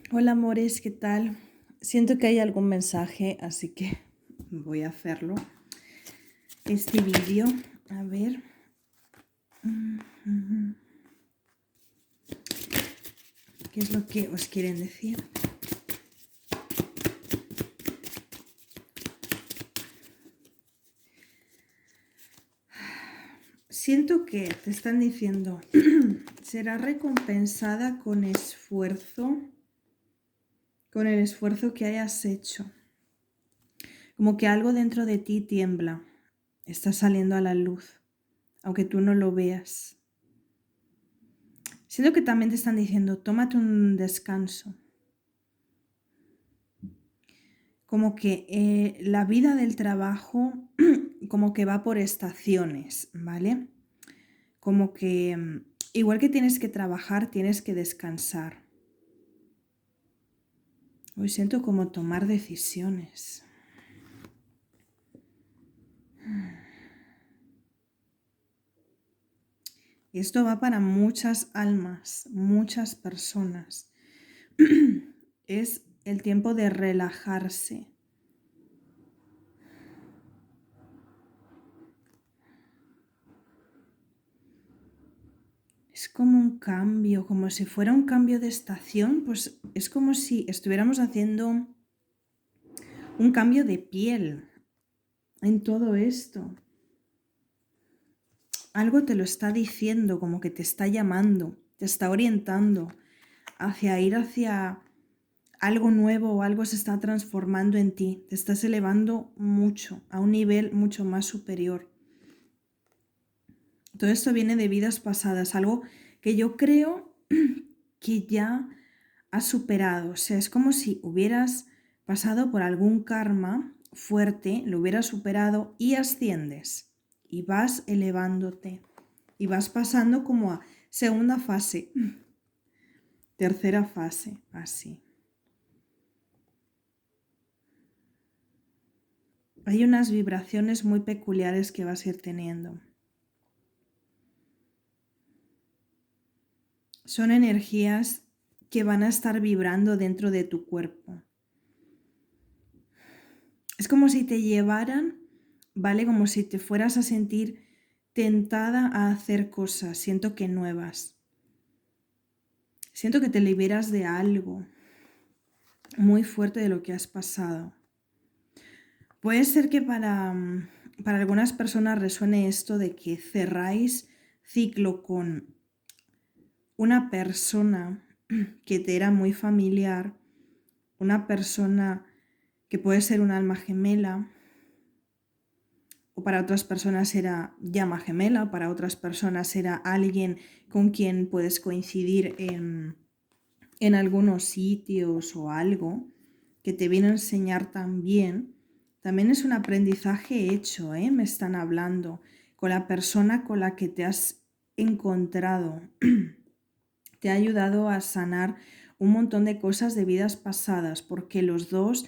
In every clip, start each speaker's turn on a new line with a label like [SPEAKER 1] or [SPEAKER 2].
[SPEAKER 1] Hola amores, ¿qué tal? Siento que hay algún mensaje, así que voy a hacerlo. Este vídeo, a ver. ¿Qué es lo que os quieren decir? Siento que te están diciendo, será recompensada con el esfuerzo que hayas hecho. Como que algo dentro de ti tiembla, está saliendo a la luz, aunque tú no lo veas. Siento que también te están diciendo, tómate un descanso. Como que la vida del trabajo como que va por estaciones, ¿vale? Como que igual que tienes que trabajar, tienes que descansar. Hoy siento como tomar decisiones. Y esto va para muchas almas, muchas personas. Es el tiempo de relajarse. Es como un cambio, como si fuera un cambio de estación, pues es como si estuviéramos haciendo un cambio de piel en todo esto. Algo te lo está diciendo, como que te está llamando, te está orientando hacia ir hacia algo nuevo o algo se está transformando en ti, te estás elevando mucho, a un nivel mucho más superior. Todo esto viene de vidas pasadas, algo que yo creo que ya has superado. O sea, es como si hubieras pasado por algún karma fuerte, lo hubieras superado y asciendes y vas elevándote y vas pasando como a segunda fase, tercera fase, así. Hay unas vibraciones muy peculiares que vas a ir teniendo. Son energías que van a estar vibrando dentro de tu cuerpo. Es como si te llevaran, ¿vale? Como si te fueras a sentir tentada a hacer cosas, siento que nuevas. Siento que te liberas de algo muy fuerte de lo que has pasado. Puede ser que para algunas personas resuene esto de que cerráis ciclo con una persona que te era muy familiar, una persona que puede ser un alma gemela, o para otras personas era llama gemela, para otras personas era alguien con quien puedes coincidir en algunos sitios o algo que te viene a enseñar también. También es un aprendizaje hecho, ¿eh? Me están hablando con la persona con la que te has encontrado. Te ha ayudado a sanar un montón de cosas de vidas pasadas, porque los dos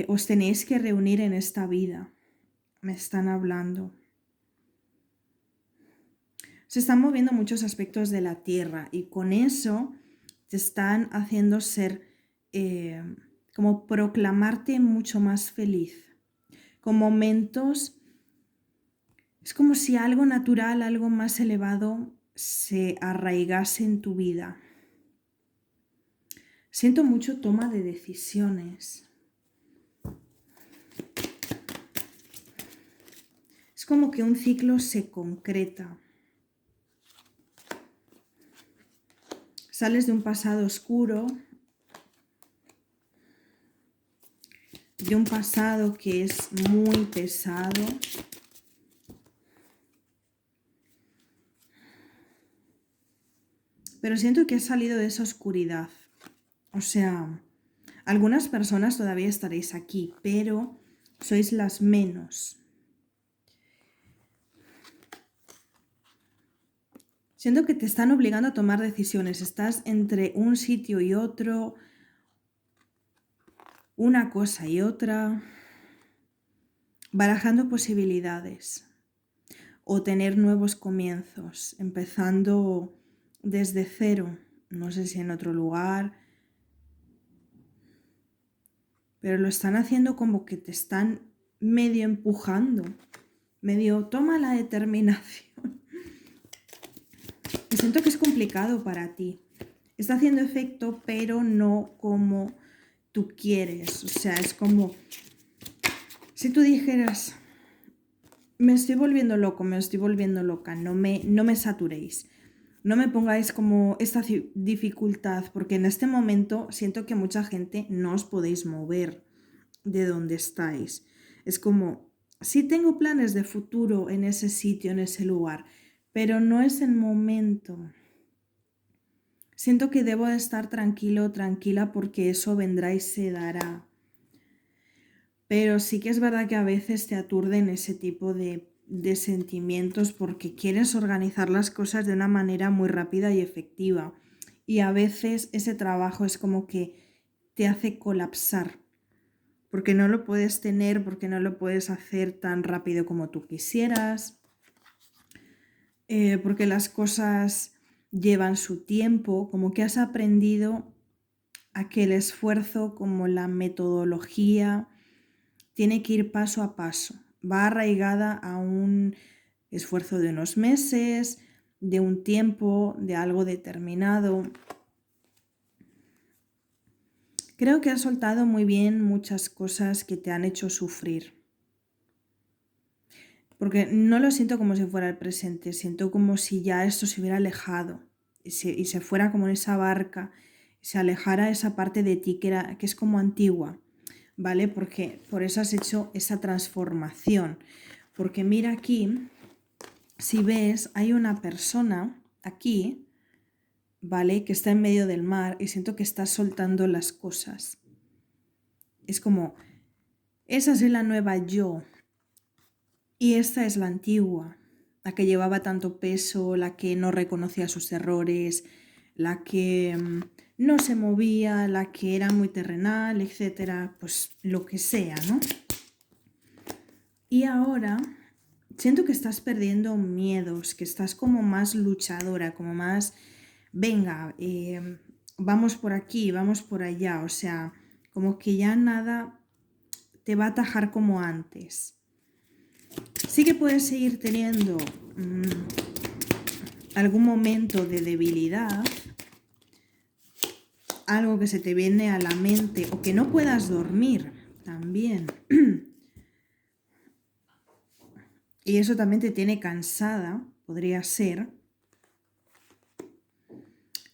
[SPEAKER 1] os tenéis que reunir en esta vida. Me están hablando. Se están moviendo muchos aspectos de la Tierra y con eso te están haciendo ser, como proclamarte mucho más feliz. Con momentos, es como si algo natural, algo más elevado se arraigase en tu vida. Siento mucho toma de decisiones. Es como que un ciclo se concreta. Sales de un pasado oscuro, de un pasado que es muy pesado. Pero siento que has salido de esa oscuridad. O sea, algunas personas todavía estaréis aquí, pero sois las menos. Siento que te están obligando a tomar decisiones. Estás entre un sitio y otro, una cosa y otra, barajando posibilidades o tener nuevos comienzos, empezando desde cero, no sé si en otro lugar, pero lo están haciendo como que te están medio empujando, medio toma la determinación. Y siento que es complicado para ti. Está haciendo efecto, pero no como tú quieres. O sea, es como si tú dijeras, me estoy volviendo loco, me estoy volviendo loca, no me saturéis. No me pongáis como esta dificultad, porque en este momento siento que mucha gente no os podéis mover de donde estáis. Es como, sí tengo planes de futuro en ese sitio, en ese lugar, pero no es el momento. Siento que debo de estar tranquilo, tranquila, porque eso vendrá y se dará. Pero sí que es verdad que a veces te aturden ese tipo de sentimientos porque quieres organizar las cosas de una manera muy rápida y efectiva. Y a veces ese trabajo es como que te hace colapsar, porque no lo puedes tener, porque no lo puedes hacer tan rápido como tú quisieras, porque las cosas llevan su tiempo, como que has aprendido a que el esfuerzo, como la metodología, tiene que ir paso a paso. Va arraigada a un esfuerzo de unos meses, de un tiempo, de algo determinado. Creo que has soltado muy bien muchas cosas que te han hecho sufrir. Porque no lo siento como si fuera el presente, siento como si ya esto se hubiera alejado y se fuera como en esa barca, se alejara esa parte de ti que es como antigua, ¿vale? Porque por eso has hecho esa transformación. Porque mira aquí, si ves, hay una persona aquí, ¿vale? Que está en medio del mar y siento que está soltando las cosas. Es como, esa es la nueva yo y esta es la antigua, la que llevaba tanto peso, la que no reconocía sus errores, la que no se movía, la que era muy terrenal, etcétera, pues lo que sea, ¿no? Y ahora siento que estás perdiendo miedos, que estás como más luchadora, como más, venga, vamos por aquí, vamos por allá, o sea, como que ya nada te va a atajar como antes. Sí que puedes seguir teniendo algún momento de debilidad, algo que se te viene a la mente o que no puedas dormir también. Y eso también te tiene cansada, podría ser.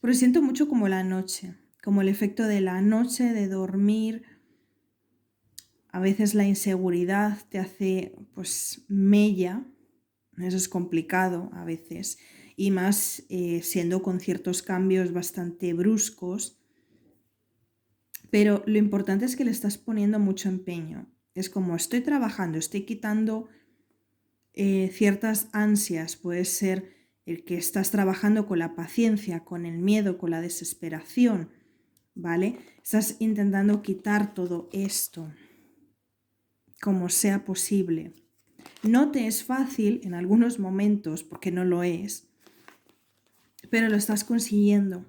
[SPEAKER 1] Pero siento mucho como la noche, como el efecto de la noche, de dormir. A veces la inseguridad te hace pues mella, eso es complicado a veces, y más siendo con ciertos cambios bastante bruscos. Pero lo importante es que le estás poniendo mucho empeño. Es como estoy trabajando, estoy quitando ciertas ansias. Puede ser el que estás trabajando con la paciencia, con el miedo, con la desesperación, ¿vale? Estás intentando quitar todo esto como sea posible. No te es fácil en algunos momentos, porque no lo es, pero lo estás consiguiendo,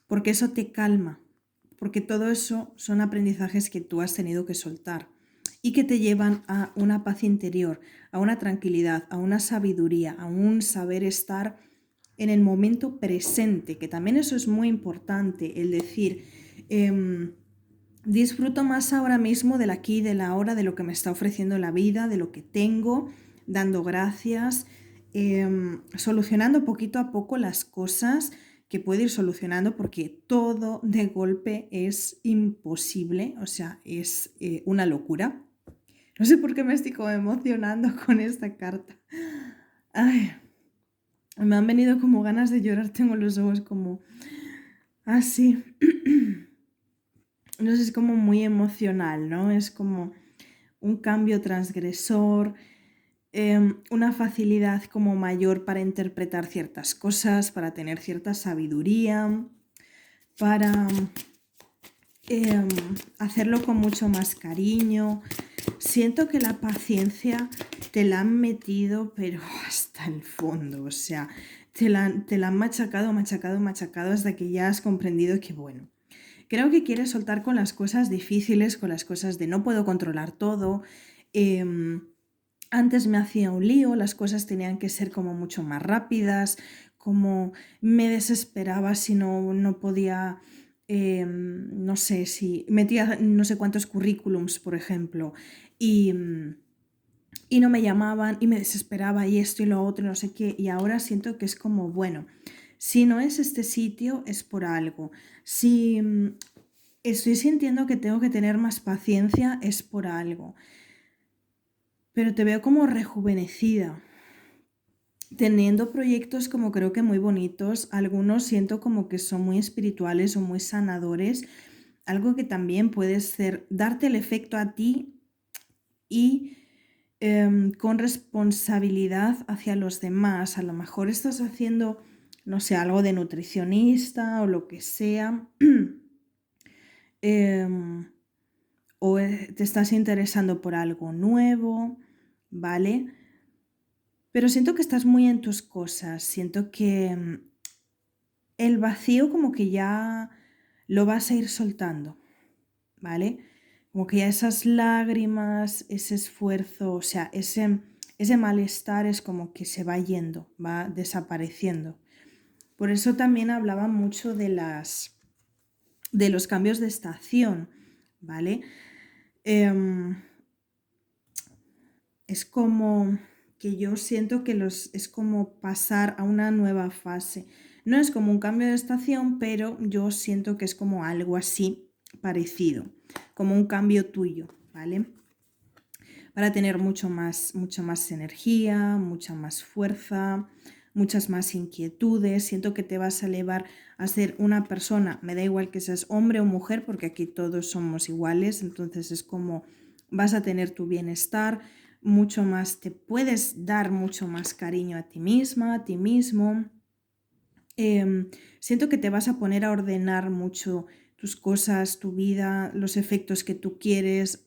[SPEAKER 1] porque eso te calma, porque todo eso son aprendizajes que tú has tenido que soltar y que te llevan a una paz interior, a una tranquilidad, a una sabiduría, a un saber estar en el momento presente, que también eso es muy importante, el decir, disfruto más ahora mismo del aquí y del ahora, de lo que me está ofreciendo la vida, de lo que tengo, dando gracias, solucionando poquito a poco las cosas que puedo ir solucionando, porque todo de golpe es imposible, o sea, es una locura. No sé por qué me estoy como emocionando con esta carta. Ay, me han venido como ganas de llorar, tengo los ojos como así. No sé, es como muy emocional, ¿no? Es como un cambio transgresor, una facilidad como mayor para interpretar ciertas cosas, para tener cierta sabiduría, para hacerlo con mucho más cariño. Siento que la paciencia te la han metido, pero hasta el fondo, o sea, te la han machacado, machacado, machacado hasta que ya has comprendido que, bueno, Creo que quieres soltar con las cosas difíciles, con las cosas de no puedo controlar todo. em, Antes me hacía un lío, las cosas tenían que ser como mucho más rápidas, como me desesperaba si no podía, no sé, si metía no sé cuántos currículums, por ejemplo, y, y no me llamaban y me desesperaba y esto y lo otro y no sé qué, y ahora siento que es como, bueno, si no es este sitio es por algo, si estoy sintiendo que tengo que tener más paciencia es por algo, pero te veo como rejuvenecida, teniendo proyectos como creo que muy bonitos, algunos siento como que son muy espirituales o muy sanadores, algo que también puede ser darte el efecto a ti y con responsabilidad hacia los demás. A lo mejor estás haciendo, no sé, algo de nutricionista o lo que sea, em, o te estás interesando por algo nuevo, ¿vale? Pero siento que estás muy en tus cosas, siento que el vacío como que ya lo vas a ir soltando, ¿vale? Como que ya esas lágrimas, ese esfuerzo, o sea, ese malestar es como que se va yendo, va desapareciendo. Por eso también hablaba mucho de los cambios de estación, ¿vale? Em, es como que yo siento que es como pasar a una nueva fase. No es como un cambio de estación, pero yo siento que es como algo así parecido, como un cambio tuyo, ¿vale? Para tener mucho más energía, mucha más fuerza, muchas más inquietudes. Siento que te vas a elevar a ser una persona, me da igual que seas hombre o mujer, porque aquí todos somos iguales, entonces es como vas a tener tu bienestar, mucho más, te puedes dar mucho más cariño a ti misma, a ti mismo. Siento que te vas a poner a ordenar mucho tus cosas, tu vida, los efectos que tú quieres,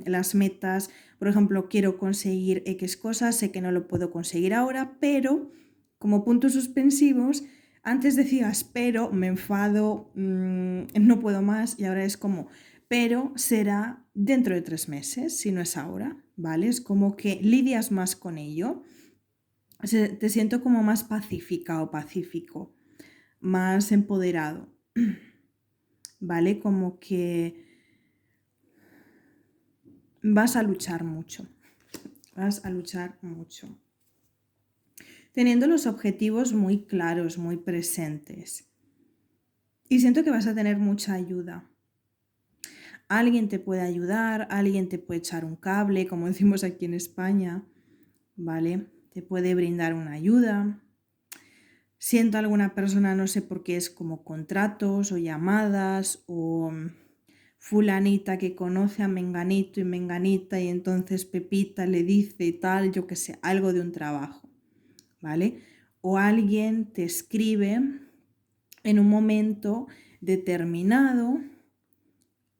[SPEAKER 1] las metas. Por ejemplo, quiero conseguir X cosas, sé que no lo puedo conseguir ahora, pero como puntos suspensivos, antes decías, pero me enfado, no puedo más, y ahora es como, pero será dentro de 3 meses, si no es ahora, ¿vale? Es como que lidias más con ello. Te siento como más pacífica o pacífico, más empoderado, ¿vale? Como que vas a luchar mucho, vas a luchar mucho. Teniendo los objetivos muy claros, muy presentes. Y siento que vas a tener mucha ayuda. Alguien te puede ayudar, alguien te puede echar un cable, como decimos aquí en España, ¿vale? Te puede brindar una ayuda. Siento a alguna persona, no sé por qué, es como contratos o llamadas o fulanita que conoce a Menganito y Menganita y entonces Pepita le dice tal, yo que sé, algo de un trabajo, ¿vale? O alguien te escribe en un momento determinado,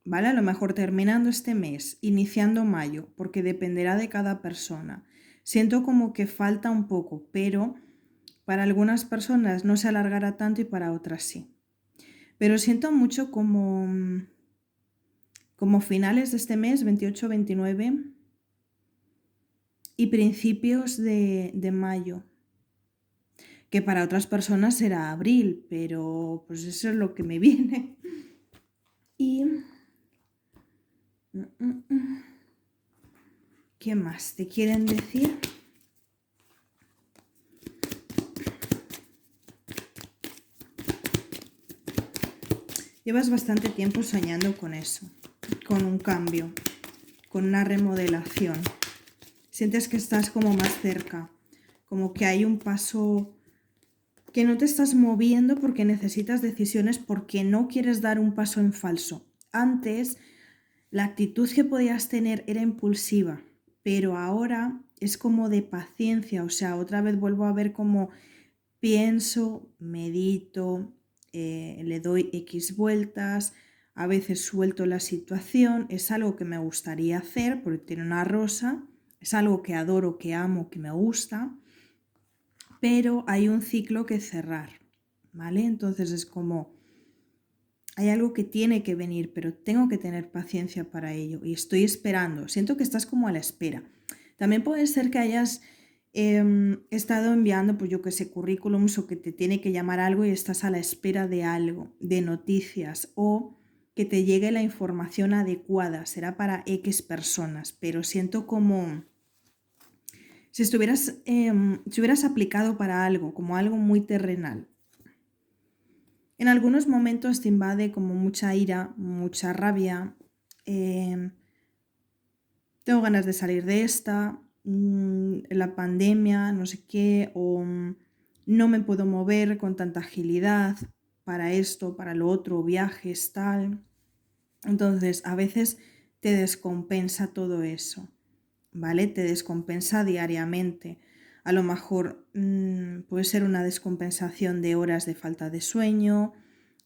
[SPEAKER 1] ¿vale? A lo mejor terminando este mes, iniciando mayo, porque dependerá de cada persona. Siento como que falta un poco, pero para algunas personas no se alargará tanto y para otras sí. Pero siento mucho como finales de este mes, 28, 29 y principios de mayo, que para otras personas será abril, pero pues eso es lo que me viene. Y ¿qué más te quieren decir? Llevas bastante tiempo soñando con eso, con un cambio, con una remodelación. Sientes que estás como más cerca, como que hay un paso, que no te estás moviendo porque necesitas decisiones, porque no quieres dar un paso en falso. Antes, la actitud que podías tener era impulsiva, pero ahora es como de paciencia, o sea, otra vez vuelvo a ver como pienso, medito, le doy X vueltas, a veces suelto la situación, es algo que me gustaría hacer porque tiene una rosa, es algo que adoro, que amo, que me gusta, pero hay un ciclo que cerrar, ¿vale? Entonces es como, hay algo que tiene que venir, pero tengo que tener paciencia para ello y estoy esperando. Siento que estás como a la espera. También puede ser que hayas estado enviando, pues yo qué sé, currículums o que te tiene que llamar algo y estás a la espera de algo, de noticias o que te llegue la información adecuada. Será para X personas, pero siento como si hubieras aplicado para algo, como algo muy terrenal. En algunos momentos te invade como mucha ira, mucha rabia. em, Tengo ganas de salir de esta, la pandemia, no sé qué, o no me puedo mover con tanta agilidad para esto, para lo otro, viajes, tal. Entonces, a veces te descompensa todo eso, ¿vale? Te descompensa diariamente. A lo mejor puede ser una descompensación de horas de falta de sueño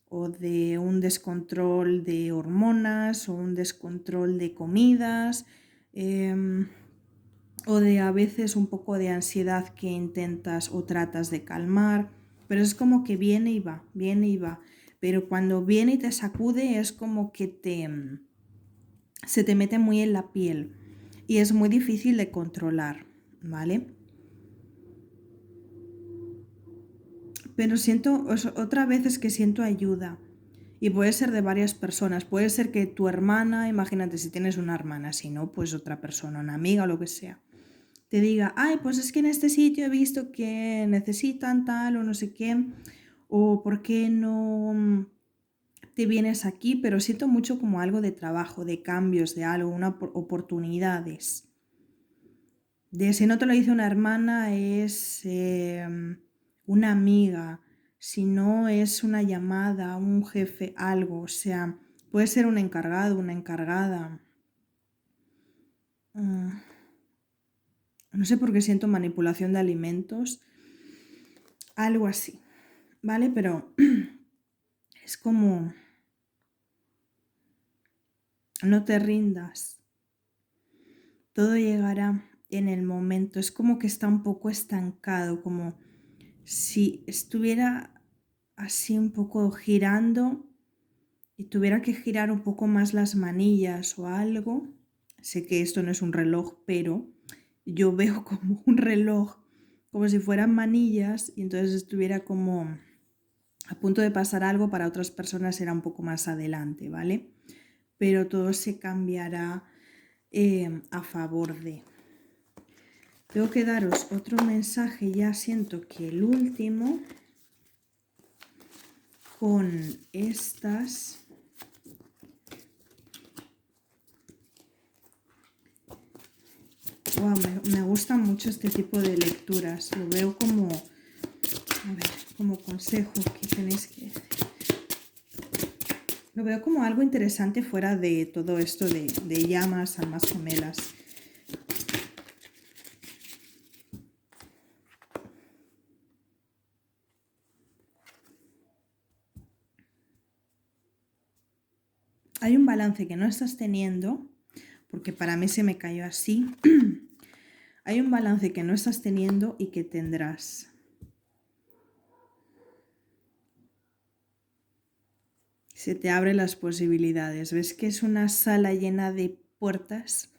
[SPEAKER 1] o de un descontrol de hormonas o un descontrol de comidas em, o de a veces un poco de ansiedad que intentas o tratas de calmar, pero es como que viene y va, viene y va. Pero cuando viene y te sacude es como que se te mete muy en la piel y es muy difícil de controlar, ¿vale? Pero siento, otra vez es que siento ayuda. Y puede ser de varias personas. Puede ser que tu hermana, imagínate si tienes una hermana, si no, pues otra persona, una amiga o lo que sea, te diga, ay, pues es que en este sitio he visto que necesitan tal o no sé qué, o por qué no te vienes aquí, pero siento mucho como algo de trabajo, de cambios, de algo, oportunidades. De si no te lo dice una hermana, es una amiga, si no es una llamada, un jefe, algo, o sea, puede ser un encargado, una encargada. No sé por qué siento manipulación de alimentos, algo así, ¿vale? Pero es como, no te rindas, todo llegará en el momento, es como que está un poco estancado, como si estuviera así un poco girando y tuviera que girar un poco más las manillas o algo. Sé que esto no es un reloj, pero yo veo como un reloj, como si fueran manillas y entonces estuviera como a punto de pasar algo, para otras personas será un poco más adelante, ¿vale? Pero todo se cambiará a favor de. Tengo que daros otro mensaje, ya siento que el último, con estas. Wow, me gusta mucho este tipo de lecturas. Lo veo como, a ver, como consejo que tenéis que decir. Lo veo como algo interesante fuera de todo esto de llamas, almas gemelas. Hay un balance que no estás teniendo, porque para mí se me cayó así. Hay un balance que no estás teniendo y que tendrás. Se te abren las posibilidades. ¿Ves que es una sala llena de puertas?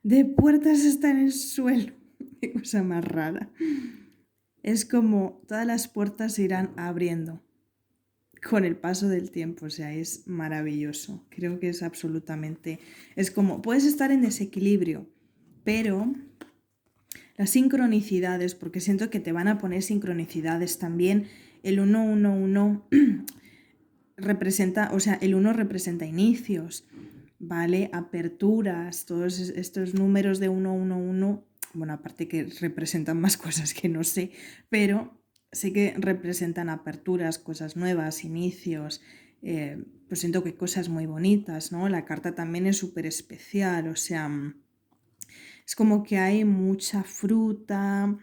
[SPEAKER 1] De puertas está en el suelo. Qué cosa más rara. Es como todas las puertas se irán abriendo con el paso del tiempo, o sea, es maravilloso. Creo que es absolutamente, es como, puedes estar en desequilibrio, pero las sincronicidades, porque siento que te van a poner sincronicidades también, el 111 representa, o sea, el 1 representa inicios, ¿vale? Aperturas, todos estos números de 111, bueno, aparte que representan más cosas que no sé, pero sé que representan aperturas, cosas nuevas, inicios, pues siento que cosas muy bonitas, ¿no? La carta también es súper especial, o sea, es como que hay mucha fruta,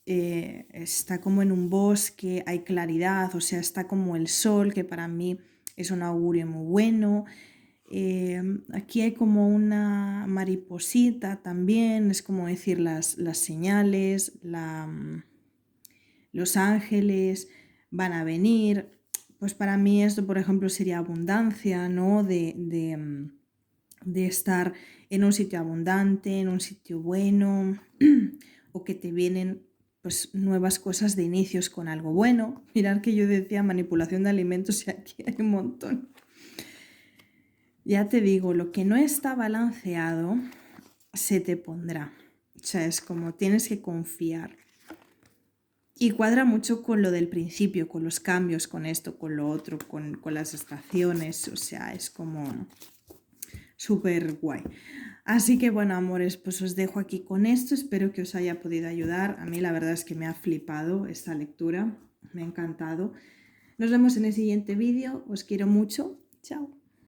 [SPEAKER 1] está como en un bosque, hay claridad, o sea, está como el sol, que para mí es un augurio muy bueno. Aquí hay como una mariposita también, es como decir las señales, los ángeles van a venir, pues para mí esto, por ejemplo, sería abundancia, ¿no? De estar en un sitio abundante, en un sitio bueno, o que te vienen pues nuevas cosas de inicios con algo bueno. Mirad que yo decía manipulación de alimentos y aquí hay un montón. Ya te digo, lo que no está balanceado se te pondrá. O sea, es como tienes que confiar. Y cuadra mucho con lo del principio, con los cambios, con esto, con lo otro, con las estaciones. O sea, es como súper guay. Así que bueno, amores, pues os dejo aquí con esto. Espero que os haya podido ayudar. A mí la verdad es que me ha flipado esta lectura. Me ha encantado. Nos vemos en el siguiente vídeo. Os quiero mucho. Chao.